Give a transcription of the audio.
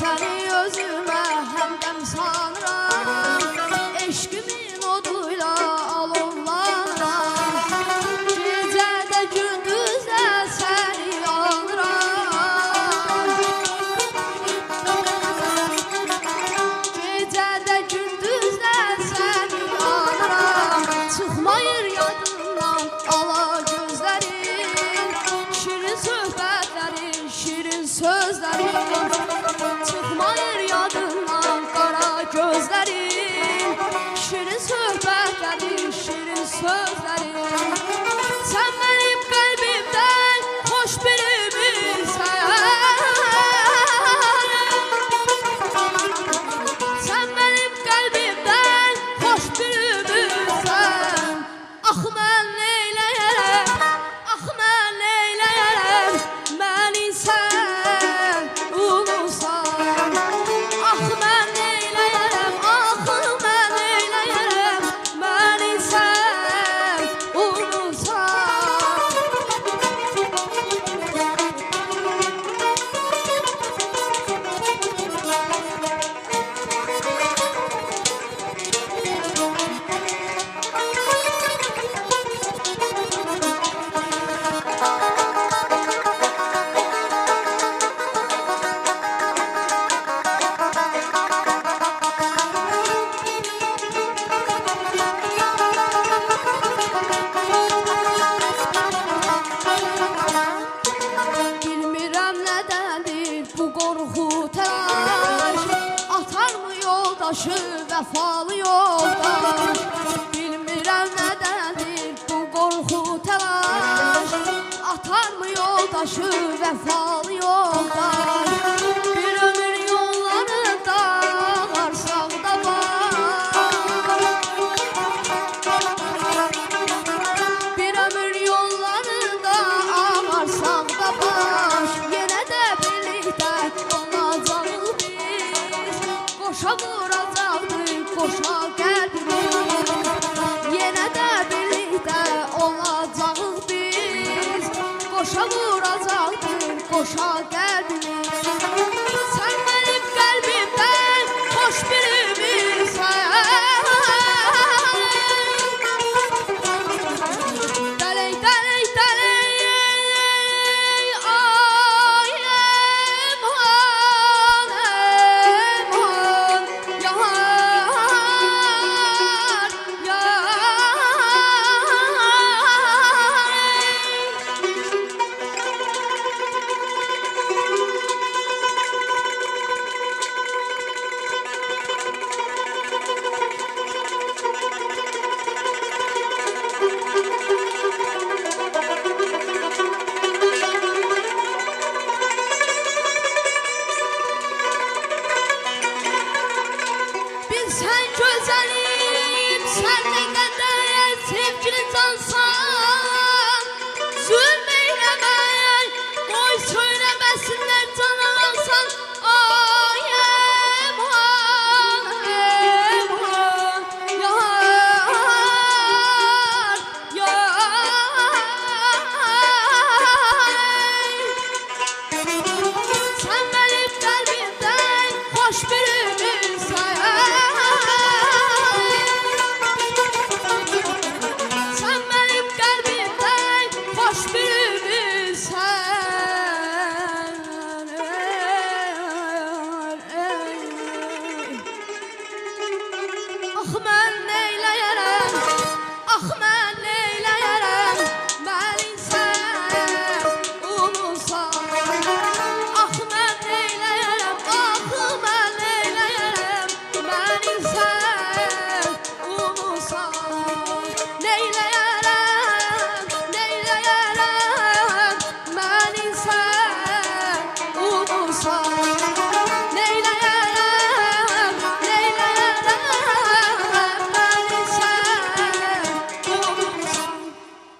səni özümə həmdəm sanıram, eşqimin oduyla alovlanıram, gecədə gündüzdə səni anıram, gecədə gündüzdə səni anıram, çıxmayır yadımdan ala gözlərin, şirin söhbətlərin, şirin sözlərin, çıxmayır yadımdan qara gözlərin, şirin söhbətlərin, şirin sözlərin. Sən mənim qəlbimdən xoş birimsən, sən mənim qəlbimdən xoş birimsən. Ax mən neyləyərəm, ax mən neyləyərəm, məni sən unutsan. Ax mən neyləyərəm, ax mən neyləyərəm, məni sən unutsan. Bilmirəm nədəndir bu qorxu təlaş, atarmı yoldaşı vəfalı yoldaş. Bilmirəm nədəndir bu qorxu təlaş, atarmı yoldaşı vəfalı yoldaş. Bir ömür yollarında ağarsaq da var, bir ömür yollarında ağarsaq da baş, yenə də birlikdə olacağıq biz, qoşa vuracaqdır qoşa qəlbimiz, yenə də birlikdə olacağıq biz, qoşa vuracaqdır qoşa qəlbimiz. Sən mənim qəlbimdən xoş birimsən, dəley, dəley, dəley, ay eman, eman, yar, yar. Bilsən gözəlim, sən nə qədər sevgili cansan, zülm eyləmək, qoy söyləməsinlər canan alsan. Ay eman, eman, yar, yar. Sən mənim qəlbimdən xoş birimsən, sən mənim qəlbimdən xoş birimsən. Ax mən